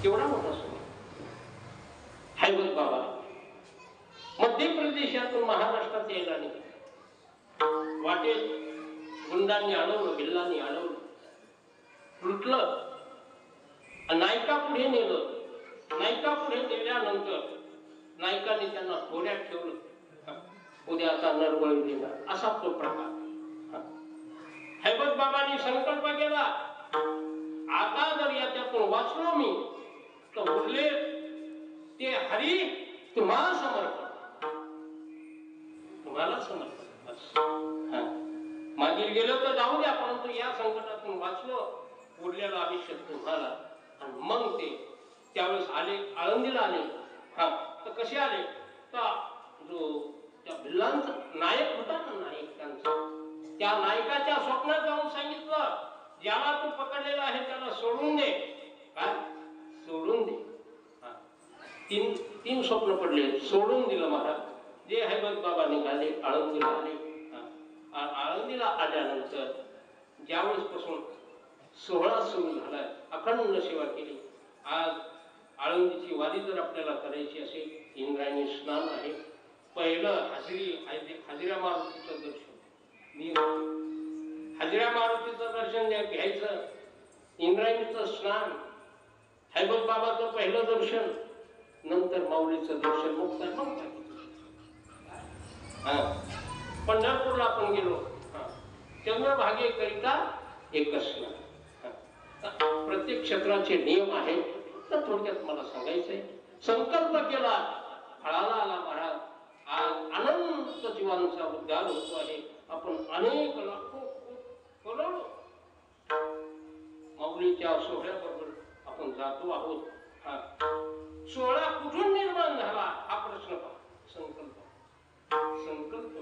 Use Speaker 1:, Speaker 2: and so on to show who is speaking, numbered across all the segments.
Speaker 1: केवढा मोठा सोहळा. हैबत बाबा मध्य प्रदेशातून महाराष्ट्रात यायला निघाले. वाटेत गुंडांनी अडवलं, भिल्लांनी अडवलं, लुटलं, नायका पुढे नेलं. नायका पुढे नेल्यानंतर नायकाने त्यांना थोड्यात ठेवलं. उद्या आता नरबळी देणार असा तो प्रकार. हैबत बाबांनी संकल्प केला, आता जर याच्यातून वाचलो मी तर उरले ते हरी तुम्हाला समर्पण, तुम्हाला समर्पण. मागील गेलो तर जाऊ द्या, परंतु या संकटातून वाचलो, उरलेलं आयुष्य तुम्हाला. आणि मग ते त्यावेळेस आले, आळंदीला आले. तर कसे आले तर जो त्या भिल्लांचा नायक होता ना, नायक त्यांचा, त्या नायकाच्या स्वप्नात जाऊन सांगितलं, ज्याला तू पकडलेला आहे त्याला सोडून दे. काय सोडून दे? तीन स्वप्न पडले, सोडून दिलं महाराज. जे हैबत बाबा निघाले, आळंदीला आले. आळंदीला आल्यानंतर ज्यावेळेस पासून सोहळा सुरू झालाय, अखंड सेवा केली. आज आळंदीची वारी जर आपल्याला करायची असेल, इंद्रायणी स्नान आहे. पहिलं हजिरा मारुतीचं दर्शन, हजिरा मारुतीचं दर्शन घ्यायचं, इंद्रायणीचं स्नान, हैबत बाबाचं पहिलं दर्शन, नंतर माऊलीचं दर्शन. मग पंढरपूरला आपण गेलो, चंद्रभागेकरिता एकच स्नान. प्रत्येक क्षेत्राचे नियम आहेत. तर थोडक्यात मला सांगायचंय, संकल्प केला, फळाला आला महाराज. आज अनंत जीवांचा उद्धार होतो आहे. आपण अनेक लाखो करोडो माऊलीच्या सोहळ्याबरोबर आपण जातो आहोत. सोहळा कुठून निर्माण झाला हा प्रश्न पहा. संकल्प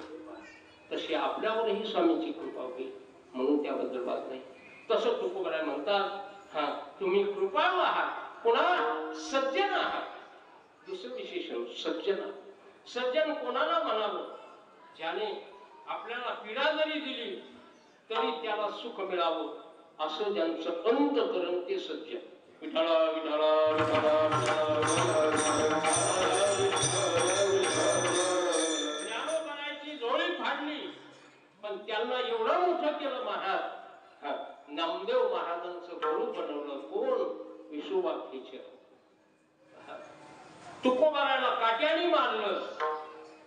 Speaker 1: तशी आपल्यावरही स्वामींची कृपा होईल, म्हणून त्याबद्दल बात नाही. तसं तुकोबराय म्हणतात, तुम्ही कृपाळू आहात, पुन्हा सज्जन आहात. दुसरं विशेषण सज्जन. सज्जन कोणाला म्हणावं? ज्याने आपल्याला पीडा जरी दिली तरी त्याला सुख मिळावं, असं ज्यांचं अंतकरण ते सज्जन. विठ्ठला विठ्ठला ज्ञानोबराची झोळी फाडली, पण त्यांना एवढं मोठं केलं महाराज. नामदेव महाराजांचं गुरु बनवलं कोण? विशोबाकीचे. तुकोबारायला काट्याने मारलं,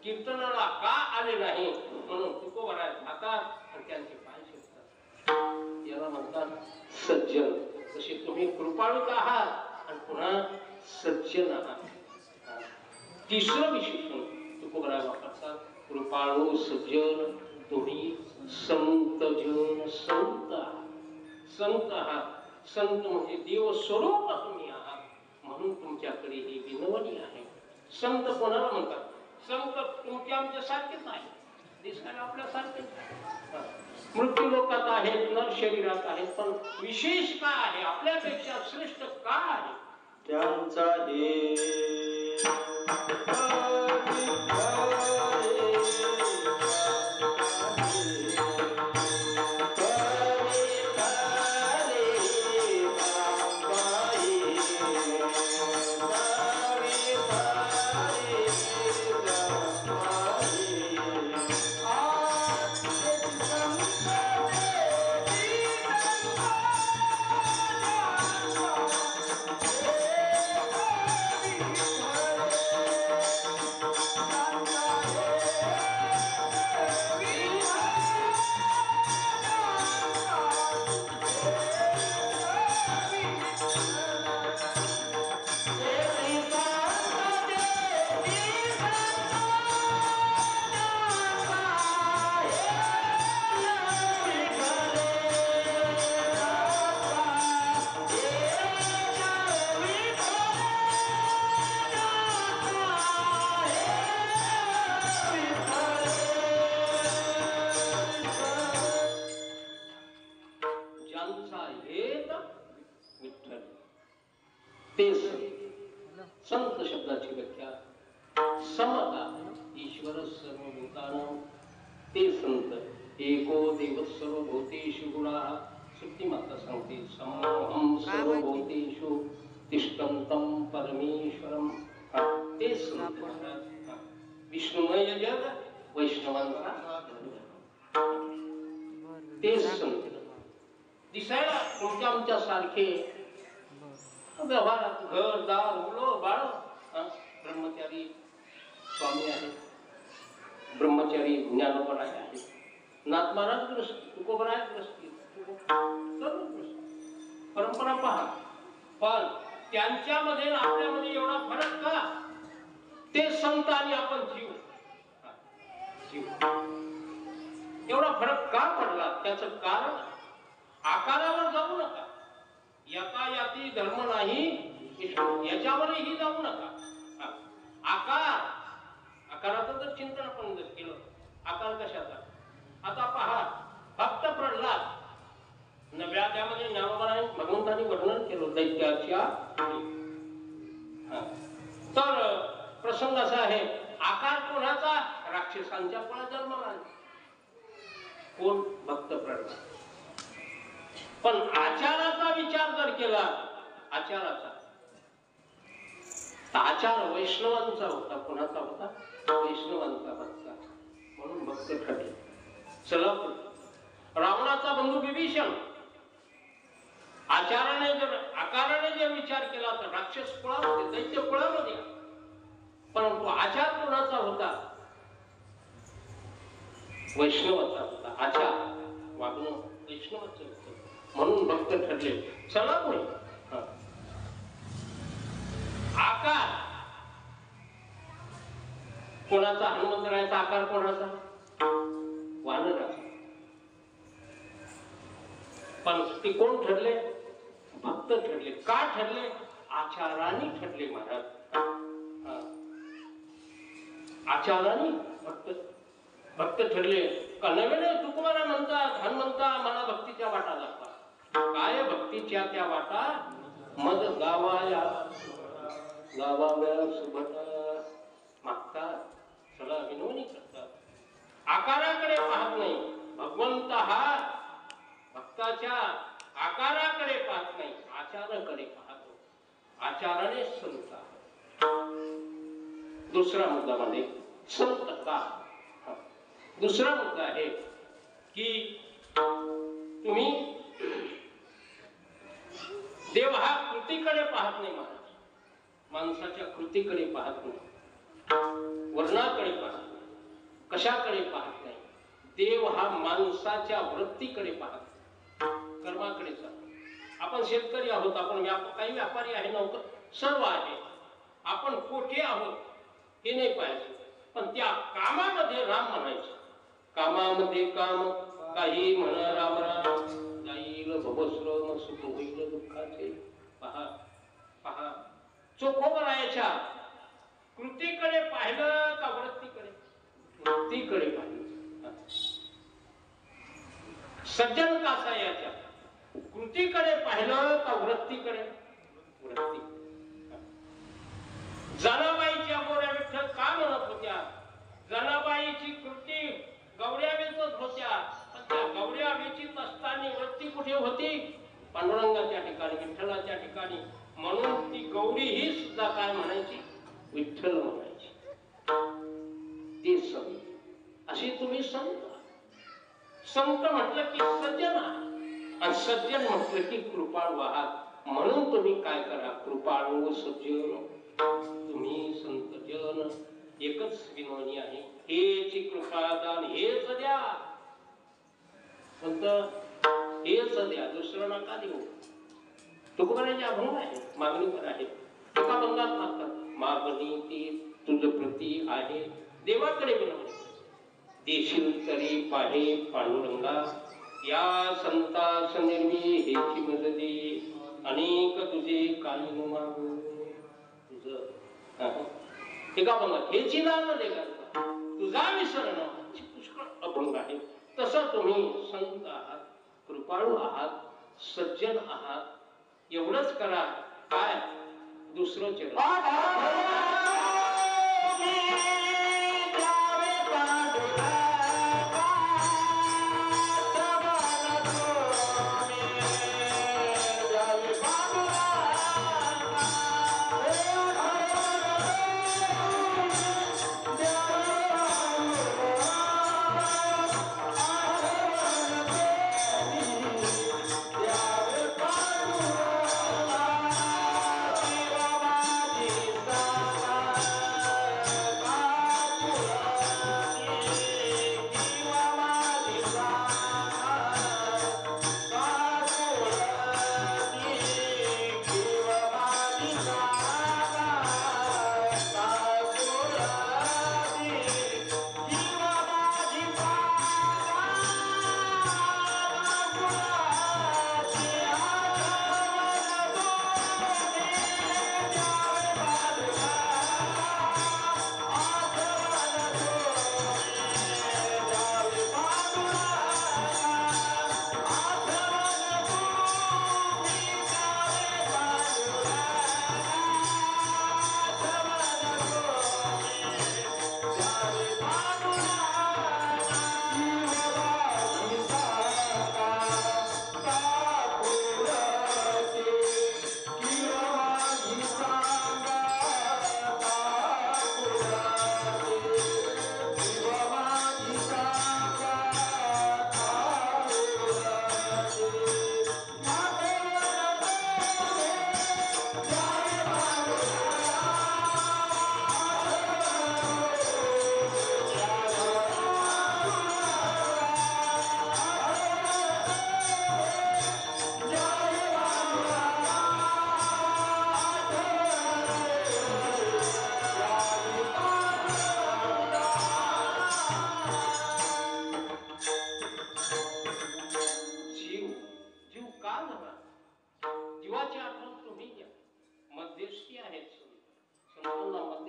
Speaker 1: कीर्तनाला का आले नाही म्हणून तुकोबाराय जातात आणि त्यांचे पाय शिकतात. याला म्हणतात सज्जन. तसे तुम्ही कृपाळू आहात आणि पुन्हा सज्जन आहात. तिसरं विशेषण तुकोबाराय वापरतात, कृपाळू सज्जन तुम्ही संत जन. संत आहात. संत म्हणजे देव स्वरूप तुम्ही आहात, म्हणून तुमच्याकडे ही विनवणी आहे. संत कोणाला म्हणतात? संत तुमच्या आमच्या सारखेच आहे, दिसायला आपल्या सारखेच आहे. मृत्यू लोकात आहेत, नर शरीरात आहेत, पण विशेष काय आहे? आपल्यापेक्षा श्रेष्ठ काय आहे?
Speaker 2: त्यांचा
Speaker 1: संत शब्दाची व्याख्या समता. ईश्वर सर्वभूतानां ते संत. एको देव सर्वभूतेषु गुणाः. सुट्टी माता सांगते समोहम सर्वभूतेषु तिष्ठन्तं परमेश्वरम. तेच संत विष्णुमय जग वैष्णवांचा तेच संत. दिसायला तुमच्या आमच्या सारखे व्यवहारात घर दार मुलं बाळ. ब्रह्मचारी स्वामी आहे, ब्रह्मचारी ज्ञानोबराय आहे, नाथ महाराज ग्रस्ती, तुकोबराय ग्रस्ती, परंपरा पहा. पण त्यांच्यामध्ये आपल्यामध्ये एवढा फरक का? ते संत आणि आपण जीव. एवढा फरक का पडला? त्याचं कारण आकारावर जाऊ नका. यातायाती धर्म नाही याच्यावरही जाऊ नका. आकाराचं जर चिंतन आपण जर केलं, आकार कशाचा? आता पहा, फक्त प्रल्हाद नव्या त्यामध्ये ज्ञानोबाने भगवंतांनी वर्णन केलं दैत्याच्या. तर प्रसंग असा आहे, आकार कोणाचा? राक्षसांच्या पण जन्माला. कोण? भक्त प्रल्हाद. पण आचाराचा विचार जर केला, आचाराचा आचार वैष्णवांचा होता. कोणाचा होता? वैष्णवांचा भक्त. म्हणून भक्त ठरले. चला, रावणाचा बंधू विभीषण आचाराने जर आकाराने जर विचार केला तर राक्षस कुळामध्ये, दैत्य कुळामध्ये. परंतु आचार कोणाचा होता? वैष्णवाचा होता. आचार वागणं वैष्णवाचं होतं. म्हणून भक्त ठरले. चला पुढे. आकार कोणाचा? हनुमंतरायाचा आकार कोणाचा? वानराचा. पण ते कोण ठरले? भक्त ठरले. का ठरले? आचाराने ठरले महाराज. आचाराने भक्त ठरले. का नव्याने तुकोबारा म्हणतात, हनुमंता मला भक्तीच्या वाटा दाखवा. काय भक्तीच्या त्या वाटा? मद गावाया गावाव्या सुभटा मागतात. सगळा विनवणी करतात. आकाराकडे पाहत नाही. भगवंत हा भक्ताच्या आकाराकडे पाहत नाही, आचाराकडे पाहतो. आचाराने संत. दुसरा मुद्दा म्हणजे संत का? दुसरा मुद्दा आहे की तुम्ही देव हा कृतीकडे पाहत नाही महाराज. माणसाच्या कृतीकडे पाहत नाही, वर्णाकडे पाहत नाही, कशाकडे पाहत नाही. देव हा माणसाच्या वृत्तीकडे पाहत, कर्माकडे जातो. आपण शेतकरी आहोत, आपण काही व्यापारी आहे, नोकर सर्व आहे. आपण कोठे आहोत हे नाही पाहायचं, पण त्या कामामध्ये राम म्हणायचं. कामामध्ये काम काही म्हणा राम राम, जाईल भवश्रम सुख होईल दुःखाचे. पहा पहा, चोखोबरायाच्या कृतीकडे पाहिलं का वृत्तीकडे? वृत्तीकडे पाहिलं. सज्जन कासा याच्या कृतीकडे पाहिलं का वृत्तीकडे? वृत्ती. जनाबाईच्या गोऱ्या विठ्ठल का म्हणत होत्या? जनाबाईची कृती गवऱ्या वेचत होत्या, पण त्या गवऱ्या वेचीत असताना वृत्ती कुठे होती? पांडुरंगाच्या ठिकाणी, विठ्ठलाच्या ठिकाणी. म्हणून ती गौरी ही सुद्धा काय म्हणायची? विठ्ठल म्हणायची. ते संत. अशी तुम्ही संत. संत म्हटलं की सज्जन आहात, आणि सज्जन म्हटलं की कृपाळू आहात. म्हणून तुम्ही काय करा? कृपाळू सज्जन तुम्ही संत जन. एकच विनवणी आहे, हेच कृपादान, हेच द्या. संत हेच द्या, दुसरं नका देऊ. तुकोबाराचे अभंग आहे, मागणी पण आहे. एका अभंगात मागतात, मागणी ती तुझ प्रती आहे, देवाकडे विनवणी. देशील तरी पाहे पांडुरंगा, या संतास निर्मी हेची मज दे. अनेक तुझे काही न मागू. तुझं एका अभंगात हेची दान दे करता, तुझा विसरण पुष्कळ अभंग आहे. तसं तुम्ही संत आहात, कृपाळू आहात, सज्जन आहात. एवढंच करा. काय? दुसरं चरण.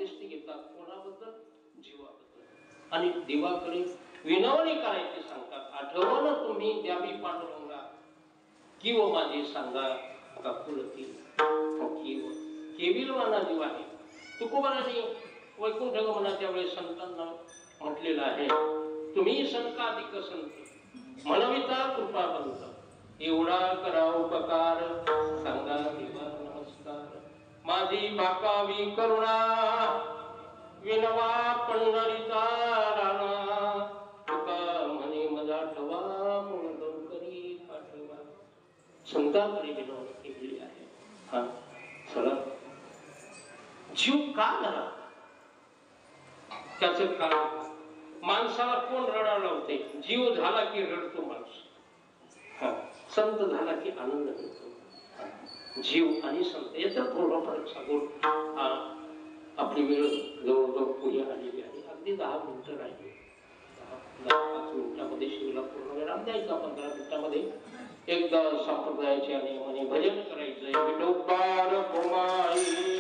Speaker 1: मध्यस्थी घेतात. कोणाबद्दल? जीवाबद्दल. आणि देवाकडे विनवणी करायची सांगतात. आठवण तुम्ही द्यावी पांडुरंगा, किंवा माझे सांगा काकुलती केविल वाना जीव आहे. तुकोबाराने वैकुंठ गमना त्यावेळेस संतांना म्हटलेलं आहे, तुम्ही संताधिक संत म्हणविता कृपावंत, एवढा करा उपकार सांगा देवा नमस्कार. माझी भाकावी करुणा विनवा पंढरीचा राणा, तुका म्हणे मजा ठवा मूळ लवकरी पाठवा. संतांकडे विनवणी केलेली आहे. हा चला, जीव का झाला त्याच कारण. माणसाला कोण रडायला लावते? जीव झाला की रडतो माणूस. हा, संत झाला की आनंद मिळतो. जीव आणि संत याचा थोडा फरक सांगून आपली वेळ जवळजवळ पुढे आलेली आहे. अगदी 10 मिनिटं राहिली. 10-5 मिनिटामध्ये शिवला पूर्ण विराम द्यायचा. 15 मिनिटामध्ये एकदा संप्रदायाच्या नियमाने भजन करायचंय. विठोबार गोमाई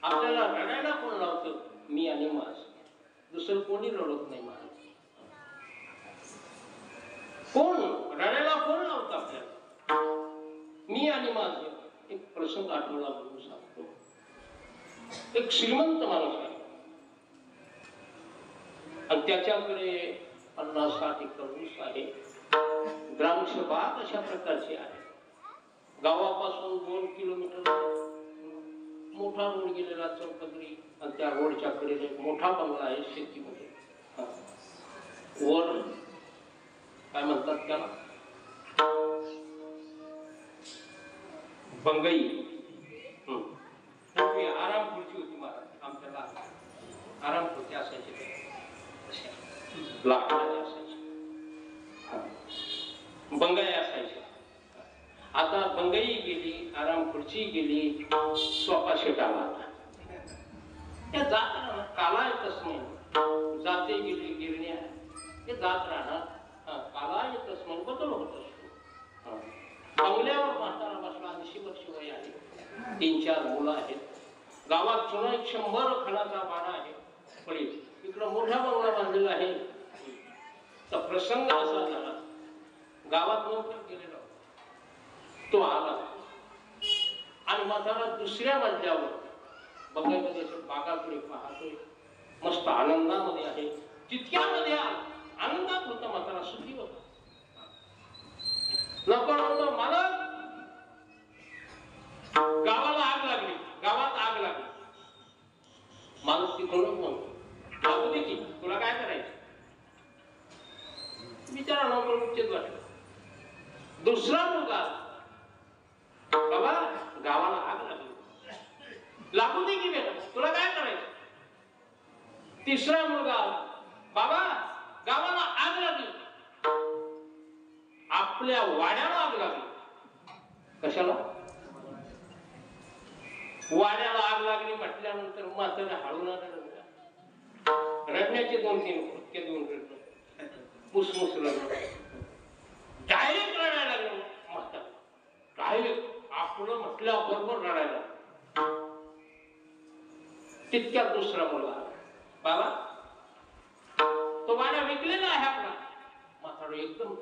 Speaker 1: आपल्याला रडायला कोण लावतं? मी आणि माझ. दुसरं कोणी रडत नाही. माझ कोण रडायला कोण लावतं आपल्याला? मी आणि माझ. एक प्रसंग आठवला म्हणून सांगतो. एक श्रीमंत माणूस आहे आणि त्याच्याकडे 50-60 एकर ऊस आहे. द्राक्ष बाग अशा प्रकारची आहे. गावापासून 2 किलोमीटर मोठा रोड गेलेला चौपदरी, आणि त्या रोडच्या कडेला एक मोठा बंगला आहे शेतीमध्ये. वर काय म्हणतात त्याला? बंगई. आराम खुर्ची होती महाराज आमच्याला. आराम खुर्ची असायची, लाकडाची असायची. बंगाई असायची. आता बंगई गेली, आराम खुर्ची गेली, सोफा सेट आला. त्या जात राहणार. काला येतच नाही. जाते गेली गिरण्या, ते जात राहणार. काला येतच नाही, बदल होत असतो. बंगल्यावर म्हातारा बसला. 80 वर्ष वय आहे. 3-4 मुलं आहेत. गावात जुना 100 खणाचा वाडा आहे. पण इकडं मोठा बंगला बांधलेला आहे. तर प्रसंग असा झाला, गावात नोकर गेलेला तो आला आणि म्हातारा दुसऱ्या मजल्यावर बंगल्यामध्ये बागाकडे पाहतोय. मस्त आनंदामध्ये आहे. तितक्यामध्ये आनंदात होता म्हातारा, सुखी होता. नोकर म्हणतो, मालक गावाला आग लागली, गावात आग लागली. मालक तिकडून म्हणतो, लागू दे की, तुला काय करायचं? बिचारा नोकर उच्चेच वाटला. दुसरा मुलगा, बाबा गावाला आग लागली, लागू दे की बेटा, तुला काय करायचं? तिसरा मुलगा, बाबा गावाला आग लागली. आपल्या वाड्याला आग लागली. कशाला? वाड्याला आग लागली म्हटल्यानंतर म्हातारा हळून रडण्याचे 2-3 फुटके देऊन रडलं. मुसमुस रडलं. डायरेक्ट रडायला लागलं म्हातारा. डायरेक्ट आपलं म्हटल्याबरोबर रडायला. तितक्यात दुसरा मुलगा, बाबा तो वाडा विकलेला आहे आपला. म्हातारा एकदम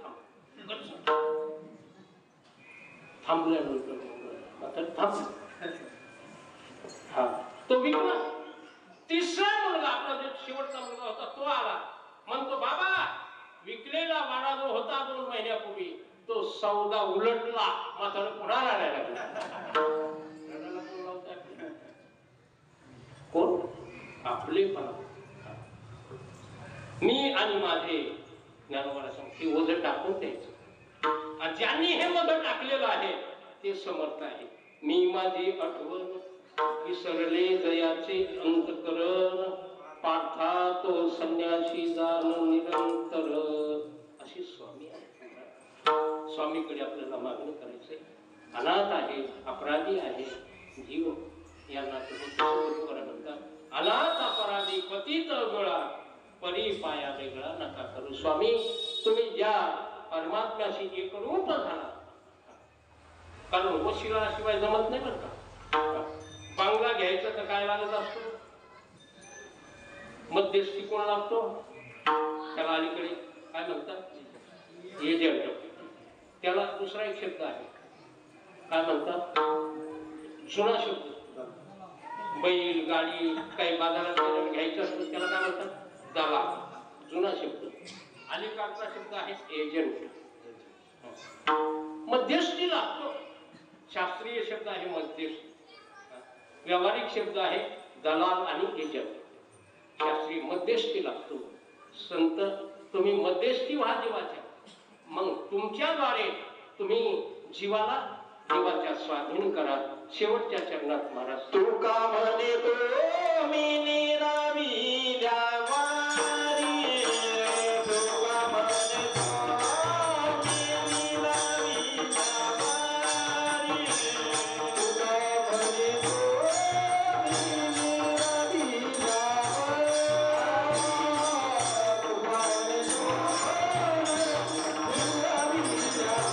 Speaker 1: थांबल्यानंतर म्हातारा थांबला. हा, तो विकला. तिसरा मुलगा, आपला जो शेवटचा मुलगा होता, तो आला. म्हणतो, बाबा विकलेला वाडा जो होता 2 महिन्यापूर्वी, तो सौदा उलटला. म्हातारा पुन्हा रडायला लागला. रडायला कोण लावतंय? आपलेपणा. मी आणि माझे ज्ञानोबाला सांगते ओझं टाकून द्यायचं. आणि ज्यांनी हे ओझं टाकलेलं आहे ते समर्थ आहे. मी माझी आठवण विसरले दयाचे अंतकरण, पार्था तो संन्यासी जाण निरंतर. अशी स्वामी आहे. स्वामीकडे आपल्याला मागणी करायचंय. अनाथ आहे, अपराधी आहे जीव, यांना तुम्ही बरोबर म्हणता. अनाथ अपराधी पतित गळा, परी पाया वेगळा नका करू. स्वामी तुम्ही ज्या परमात्म्याशी एकरूप झाला, कारण वशिलाशिवाय जमत नाही बरं का. बांगला घ्यायचं तर काय लागत असतो? मध्यस्थी कोण लागतो? त्याला अलीकडे काय म्हणतात? एजंट. त्याला दुसरा एक शब्द आहे, काय म्हणतात? जुना शब्द. बैल गाडी काही बाजारात घ्यायचं असतं त्याला काय म्हणतात? दलाल. जुना शब्द. अलीकडचा शब्द आहे एजंट. मध्यस्थी लागतो. शास्त्रीय शब्द आहे मध्यस्थी. व्यावहारिक शब्द आहे दलाल आणि एजंट. शास्त्रीय मध्यस्थी लागतो. संत तुम्ही मध्यस्थी व्हा जीवाच्या, मग तुमच्याद्वारे तुम्ही जीवाला देवाच्या स्वाधीन करा. शेवटच्या चरणात महाराज
Speaker 2: तुका म्हणे तो मी निरावी द्यावारी, तुका म्हणे तो मी निरावी द्यावारी, तुका म्हणे तो मी निरावी द्यावारी, तुका म्हणे तो निरावी द्यावारी.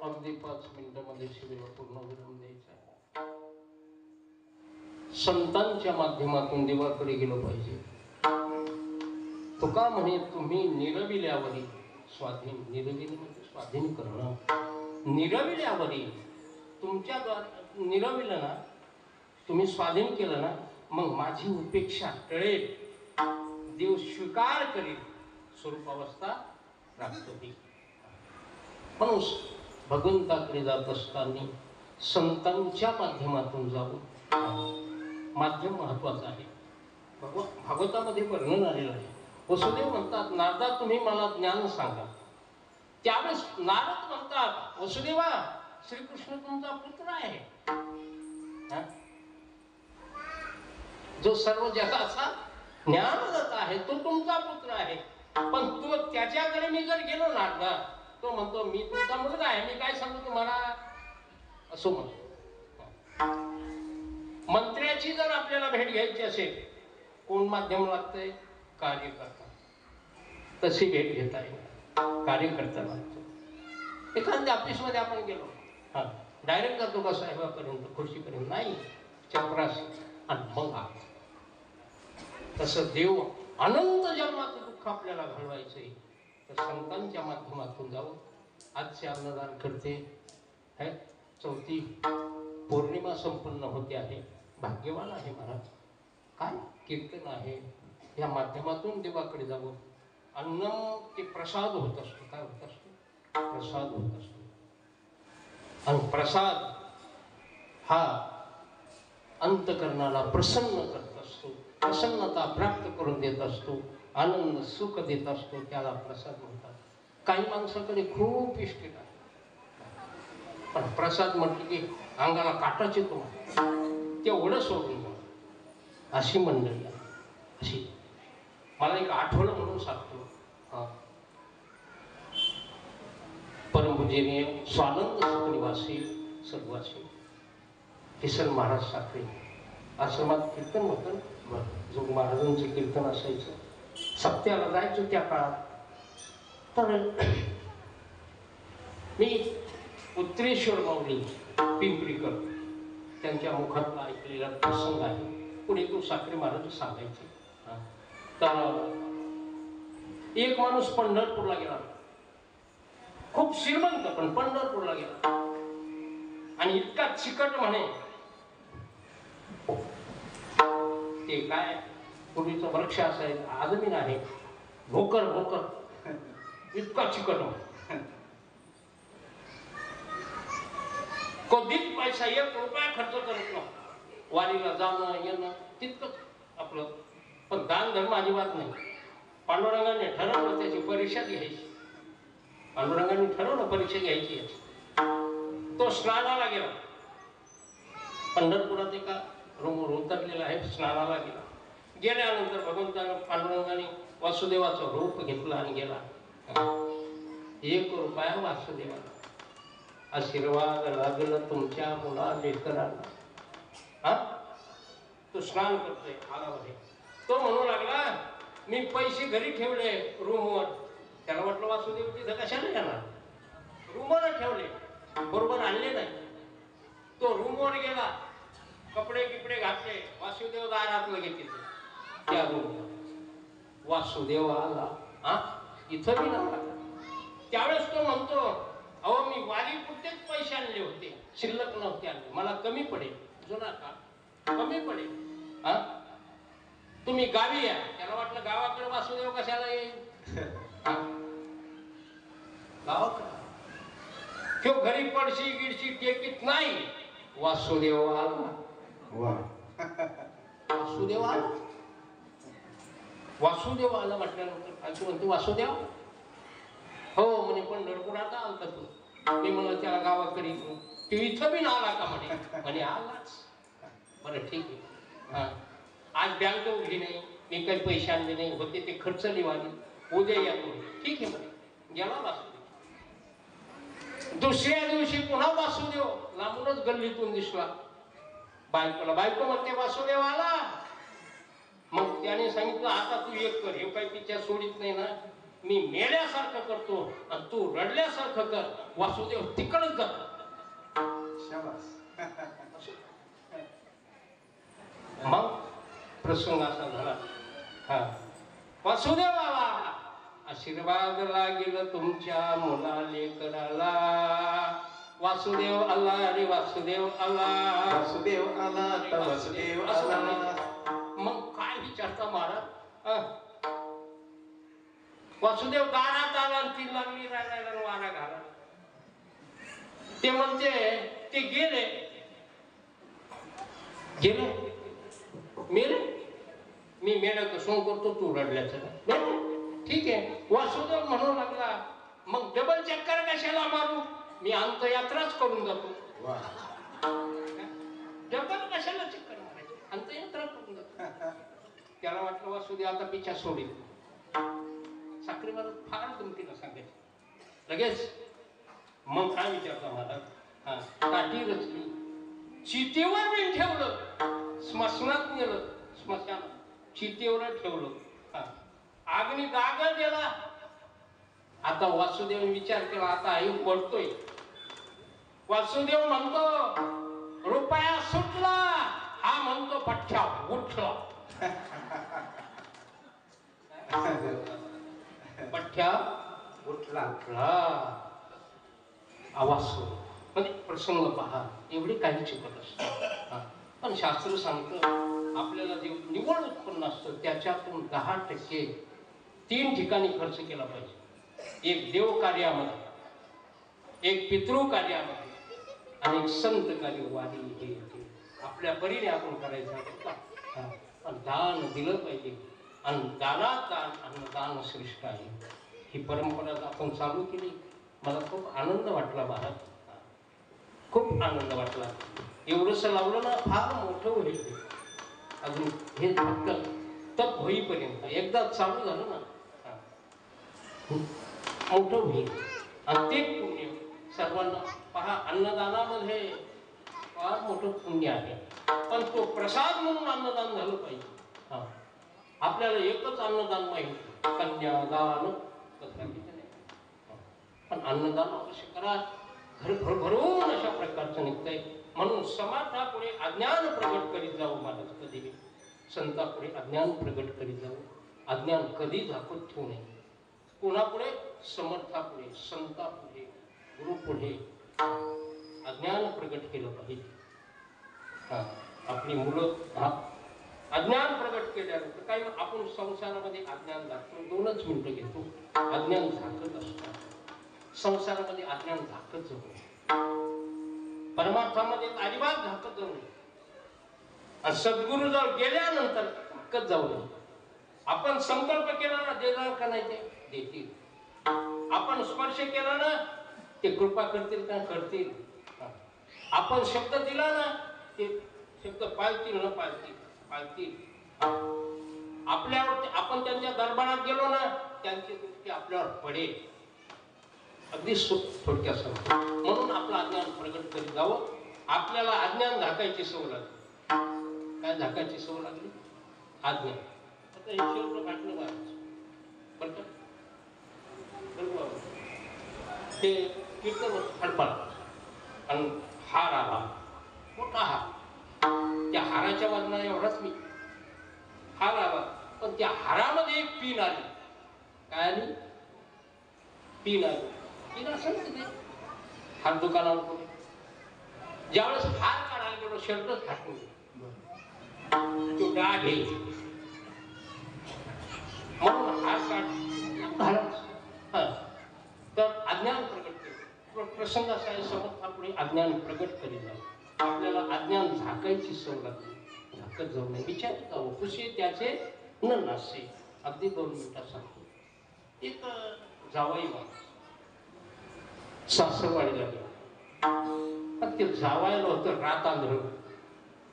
Speaker 1: अगदी 5 मिनिटांमध्ये शिबिराला पूर्ण विराम द्यायचा आहे. संतांच्या माध्यमातून देवाकडे गेलं पाहिजे. तुका म्हणे तुम्ही निरविल्यावरी स्वाधीन, निरविले म्हणजे स्वाधीन करणं. निरविल्यावरी तुमच्या निरविलं ना, तुम्ही स्वाधीन केलं ना, मग माझी उपेक्षा टळेल, देव स्वीकार करील, स्वरूपावस्था प्राप्त होईल. म्हणून भगवंताकडे जात असताना संतांच्या माध्यमातून जाऊ. माध्यम महत्वाचं आहे. भागवतामध्ये वर्णन आलेलं आहे. वसुदेव म्हणतात, नारदा तुम्ही मला ज्ञान सांगा. त्यावेळेस नारद म्हणतात, वसुदेवा श्रीकृष्ण तुमचा पुत्र आहे, जो सर्व जगाचा ज्ञानदाता आहे, तो तुमचा पुत्र आहे. पण तो त्याच्याकडे मी जर गेलो नारदा, तो म्हणतो मी तुमचा मुलगा आहे, मी काय सांगू तुम्हाला, असं म्हणतो. मंत्र्याची जर आपल्याला भेट घ्यायची असेल, कोण माध्यम लागतंय, कार्यकर्ता. तशी भेट घेता येईल, कार्यकर्ता लागतो. एखाद्या ऑफिसमध्ये आपण गेलो, डायरेक्ट जातो का साहेबापर्यंत, खुर्चीपर्यंत नाही, चपराशी आणि मग आत. तसं देव अनंत जन्माचं दुःख आपल्याला घालवायचंय तर संतांच्या माध्यमातून जाऊन. आजचे अन्नदान करते है, 4थी पौर्णिमा संपन्न होते आहे. भाग्यवान आहे महाराज. काय कीर्तन आहे, या माध्यमातून देवाकडे जावं. अन्न ते प्रसाद होत असतो. काय होत असतो? प्रसाद होत असतो. आणि प्रसाद हा अंतकरणाला प्रसन्न करत असतो, प्रसन्नता प्राप्त करून देत असतो, आनंद सुख देत असतो. त्याला प्रसाद म्हणतात. काही माणसाकडे खूप इष्टिक आहे, पण प्रसाद म्हटलं की अंगाला काटाच येतो, तेवढं सोडून अशी मंडळी आहे. अशी मला एक आठवण म्हणून सांगतो. परमपूजनीय स्वानंद सुखनिवासी सर्वासी किसन महाराज साखरे आश्रमात कीर्तन होतं. जोग महाराजांचं कीर्तन असायचं. सप्त्याला जायचो त्या काळात. तर मी उत्तरेश्वर माऊली पिंपरीकर त्यांच्या मुखातला ऐकलेला प्रसंग आहे. पुढे तो साखरे महाराज सांगायचे. तर एक माणूस पंढरपूरला गेला, खूप श्रीमंत, पण पंढरपूरला गेला आणि इतका चिकट म्हणे, ते काय पूर्वीचं वृक्ष असायचं, आजमीन आहे, भोकर भोकर, इतका चिकट म्हणे. कधीच पैसा 1 रुपया खर्च करत नाही. वारीला जाणं येणं तितकंच आपलं, पण दान धर्म अजिबात नाही. पांडुरंगाने ठरवलं त्याची परीक्षा घ्यायची. पांडुरंगाने ठरवलं परीक्षा घ्यायची याची. तो स्नानाला गेला. पंढरपुरात एका रूमवर उतरलेला आहे, स्नानाला गेला. गेल्यानंतर भगवंतानं पांडुरंगाने वासुदेवाचं रूप घेतलं आणि गेला. 1 रुपया वासुदेवाला. आशीर्वाद लागलं तुमच्या मुला लेकरांना. तो स्नान करतोय आलामध्ये. तो म्हणू लागला, मी पैसे घरी ठेवले रूमवर. त्याला वाटलं वासुदेव तिथं कशाला येणार, रूमवर ठेवले, बरोबर आणले नाही. तो रूमवर गेला, कपडे किपडे घातले. वासुदेव दारातलं घेतले त्या रूमला. वासुदेव आला, इथं बी नव्हता. त्यावेळेस तो म्हणतो, अहो मी वारी पुरतेच पैसे आणले होते, शिल्लक नव्हते आणले, मला कमी पडेल, जुना काळ कमी पडेल. तुम्ही गावी या. त्याला वाटलं गावाकडे वासुदेव कशाला येईल, गावाकडे तो घरी पडशी गिडशी टेकीत नाही. वासुदेव आला. वासुदेव आला. वासुदेव आला म्हटल्यानंतर काय म्हणतो, वासुदेव हो म्हणे, पंढरपुरात आलता तू. मी म्हणलं त्याला गावाकडे तू इथं बी आला का म्हणे. म्हणे आलाच. बरं ठीक आहे. आज बँक उघडी नाही, मी काही पैसे आणले नाही, होते ते खर्च निवाले, उद्या या तुम्ही. ठीक आहे म्हणे. गेला वासुदेव. दुसऱ्या दिवशी पुन्हा वासुदेव लांबूनच गल्लीतून दिसला. बायकोला, बायको म्हणते वासुदेव आला. मग त्याने सांगितलं आता तू एक कर, हे काही तिच्या सोडीत नाही ना, मी मेल्यासारखं करतो आणि तू रडल्यासारखं कर. वासुदेव तिकडच जातो. मग प्रसंग असा झाला. हा, वासुदेव आला, आशीर्वाद लागेल तुमच्या मुला लेकराला. वासुदेव आला रे वासुदेव आला,
Speaker 2: वासुदेव आला तर वासुदेव आला.
Speaker 1: मग काय विचारता महाराज. वासुदेव दारात आला आणि ती लागली राहायला वारा घाला. ते म्हणते ते गेले गेले मेले. मी मेला कसं करतो, तू रडल्याचं. ठीक आहे. वासुदेव म्हणू लागला मग डबल चक्कर कशाला मारू, मी अंतयात्राच करून जातो. डबल कशाला चक्कर मारायची, अंतयात्रा करून जातो. त्याला वाटलं वासुदेव आता पिछा सोडील. साखरी महाराज फार गमतीनं सांगायचे लगेच. मग काय विचारता महाराज. हा, काठी रचली, चितेवर मी ठेवलं, स्मशानात नेलं, स्मशानात चितेवर ठेवलं. हा, अग्नी दाग दिला. आता वासुदेव विचार केला आता आयु पडतोय. वासुदेव म्हणतो रुपया सुटला, हा म्हणतो पठ्ठ्या उठला. पठ्ठ्या उठला आवाज सुरू. म्हणजे प्रसंग पहा, एवढी काही चुकत असते. पण शास्त्र सांगतं आपल्याला जे निव्वळ उत्पन्न असतं त्याच्यातून 10% 3 ठिकाणी खर्च केला पाहिजे. एक देव कार्यामध्ये, एक पितृ कार्यामध्ये आणि एक संत कार्य वारी. हे आपल्या परीने आपण करायचं. पण दान दिलं पाहिजे आणि दानात दान अन्नदान श्रेष्ठ आहे. ही परंपरा आपण चालू केली. मला खूप आनंद वाटला महाराज, खूप आनंद वाटला. एवढंसं लावलं ना फार मोठं होईल. अजून हे फक्त तप होईपर्यंत एकदा चालू झालं ना मोठं होईल. आणि ते पुण्य सर्वांना पहा. अन्नदानामध्ये फार मोठं पुण्य आहे. पण तो प्रसाद म्हणून अन्नदान झालं पाहिजे. हा, आपल्याला एकच अन्नदान माहिती, कन्यादान. पण अन्नदान अवश्य करा. घर भरभरून अशा प्रकारचं निघतंय. म्हणून समाजापुढे अज्ञान प्रगट करीत जाऊ महाराज. कधी संतापुढे अज्ञान प्रगट करीत जाऊ. अज्ञान कधी झाकून ठेवू नये. कोणापुढे? समर्थापुढे, संतापुढे, गुरुपुढे अज्ञान प्रगट केलं पाहिजे. हा, आपली मुलं अज्ञान प्रगट केल्यानंतर काय आपण संसारामध्ये अज्ञान दाखवतो. 2च मिनिटं घेतो. अज्ञान झाकत असतात. संसारामध्ये अज्ञान झाकत जाऊ नये. परमार्थामध्ये अजिबात झाकत जाऊ नये. आणि सद्गुरु जर गेल्यानंतर झाकत जाऊ नये. आपण संकल्प केला ना देणार का नाही, ते देतील. आपण स्पर्श केला ना ते कृपा करतील का, करतील. आपण शब्द दिला ना ते शब्द पाळतील न पाळतील, पाळतील. आपल्यावर आपण त्यांच्या दरबारात गेलो ना त्यांची दृष्टी आपल्यावर पडेल. अगदी थोडक्यात सांगतो. म्हणून आपलं अज्ञान प्रगट करीत जावं. आपल्याला अज्ञान झाकायची सवय लागली. काय झाकायची सवय लागली? अज्ञान. आता हे शेवट वाटलं बरं का? ते कीर्तन हडपड आणि हार आला, मोठा हार. त्या हाराच्या वजना एवढाच मी हार आला. पण त्या हारामध्ये एक पिन आली. काय आली? पिन आली. पिन असेल तिथे हार दुकानावर कोणी. ज्यावेळेस हार काढायला गेलो शर्टच फाटून तो डाग घे. म्हणून हार काढ घालाच. तर अज्ञान प्रगट केलं. प्रसंग असा आहे, समर्थापुढे अज्ञान प्रगट करीत जाऊ. आपल्याला अज्ञान झाकायची सवय लागली. झाकत जाऊ नये. विचार जाऊ कुशे त्याचे न नासे. अगदी 2 मिनिटात सांगतो. एक जावई माणूस सासरवाडीला गेला. ते जावायला होतं रात आंधळ.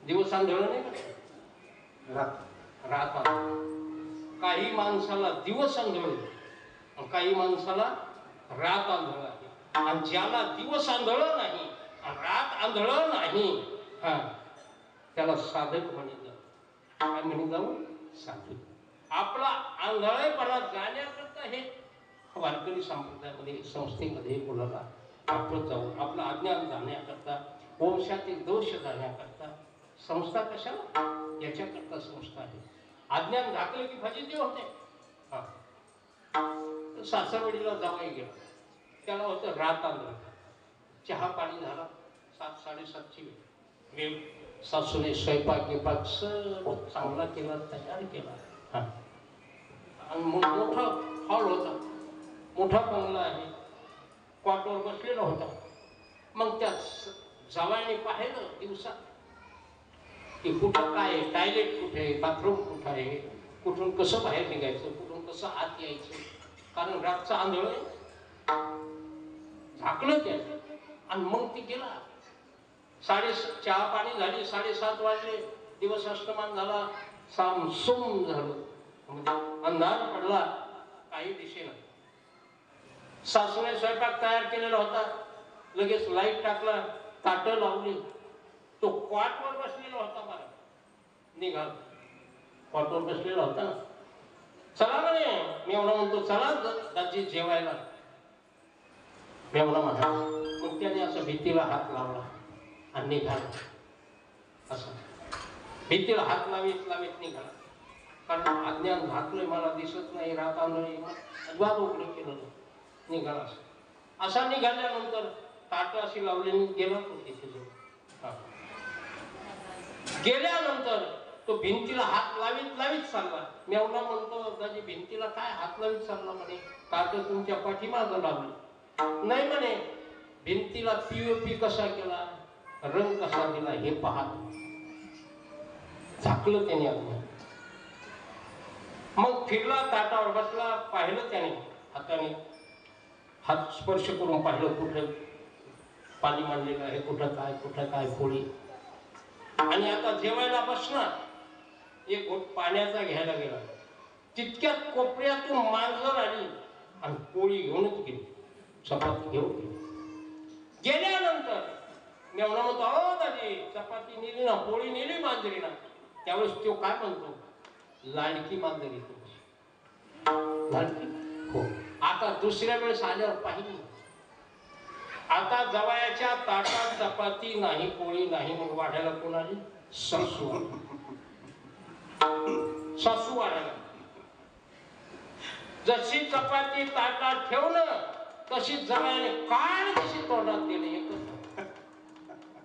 Speaker 1: दिवस आंधळ नाही का? रात आंधळ. काही माणसाला दिवस आंधळ आणि काही माणसाला रात आंधळ आहे. आणि ज्याला दिवस आंधळ नाही आणि रात आंधळ नाही, हा, त्याला साधक म्हणे जाऊ. काय म्हणे जाऊ? साधक. आपला आंधळेपणा जाण्याकरता हे वारकरी संप्रदायामध्ये संस्थेमध्ये बोलायला आपण जाऊ. आपलं अज्ञान जाण्याकरता, वंशातील दोष जाण्याकरता संस्था कशाला? याच्याकरता संस्था आहे. अज्ञान झाकलं की फजिती होते. हा, सासरवडीला जावई गेला, त्याला होतं रात आंधळ. चहा पाणी झाला, 7-7:30ची वेळ. सासूने स्वयंपाक गिपाक सर्व चांगला केला, तयार केला. हा, आणि मोठा हॉल होता, मोठा बंगला आहे, क्वार्टरवर बसलेला होता. मग त्या जावयाने पाहिलं दिवसा की कुठं काय आहे, टॉयलेट कुठे आहे, बाथरूम कुठं आहे, कुठून कसं बाहेर निघायचं, कुठून कसं आत यायचं. कारण रातचा आंधळ आहे. झाकलं त्याने आणि मग ती गेला. चहा पाणी झाली, 7:30 वाजले, दिवस अस्तमान झाला, सामसूम झालं, म्हणजे अंधार पडला, काही दिसेना. सासूने स्वयंपाक तयार केलेला होता, लगेच लाईट टाकला, ताटं लावली. तो क्वाटवर बसलेला होता. मला निघाल, क्वाटवर बसलेला होता ना. चला म्हणे, मी एवढा म्हणतो, चला दाजी जेवायला. मी एवढा म्हणा. मग त्याने असं भीतीला हात लावला आणि निघाला. असं भीतीला हात लावीत लावीत निघाला. कारण अज्ञान झाकलंय, मला दिसत नाही, रात आंधळी, अजिबात उघडं केलं नाही. निघाला असा निघाल्यानंतर ताट अशी लावली, गेला तो तिथे जाऊन. गेल्यानंतर तो भिंतीला हात लावीत लावीत चालला. मी एवढा म्हणतो, दाजी भिंतीला काय हात लावीत चालला? म्हणे ताट तुमच्या पाठीमागं लावलं. नाही म्हणे, भिंतीला पीओपी कसा केला, रंग कसा दिला हे पाहत. झाकलं त्याने अज्ञान. मग फिरला, ताटावर बसला, पाहिलं त्याने, हाताने हात स्पर्श करून पाहिलं, कुठं पाणी मांडलेलं आहे, कुठं काय पोळी. आणि आता जेवायला बसणार, एक घोट पाण्याचा घ्यायला गेला. तितक्यात कोपऱ्यातून मांजर आली आणि पोळी घेऊनच गेली, चपाती घेऊन गेली. गेल्यानंतर मी एवढा म्हणतो, अहो दादी चपाती नेली ना, पोळी नेली मांजरीना. त्यावेळेस तो काय म्हणतो, लाडकी मांजरी तुमची. लाडकी? हो. आता दुसऱ्या वेळेस आल्यावर पाहिली, आता जवयाच्या ताटात चपाती नाही, पोळी नाही, मग वाढायला कोण आली? सासू. सासू वाढायला. जशी चपाती ताटात ठेवलं तशी जवयाने काय तशी तोंडात गेले. एकच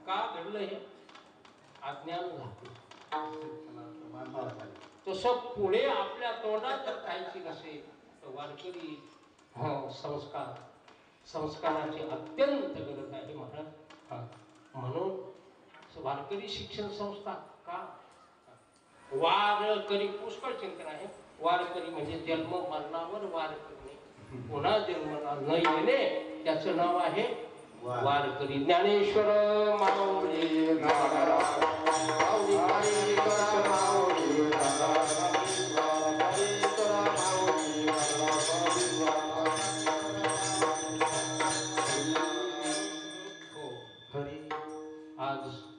Speaker 1: का घडलं हे? अज्ञान झालं. तसं पुढे आपल्या तोंडात जर खायची नसेल तर वारकरी संस्काराची अत्यंत गरज आहे महाराज. म्हणून वारकरी शिक्षण संस्था का? वारकरी पुष्कळ चिंतन आहे. वारकरी म्हणजे जन्म मरणावर वार करणे, पुन्हा जन्माला न येणे, त्याचं नाव आहे वारकरी. ज्ञानेश्वर माऊली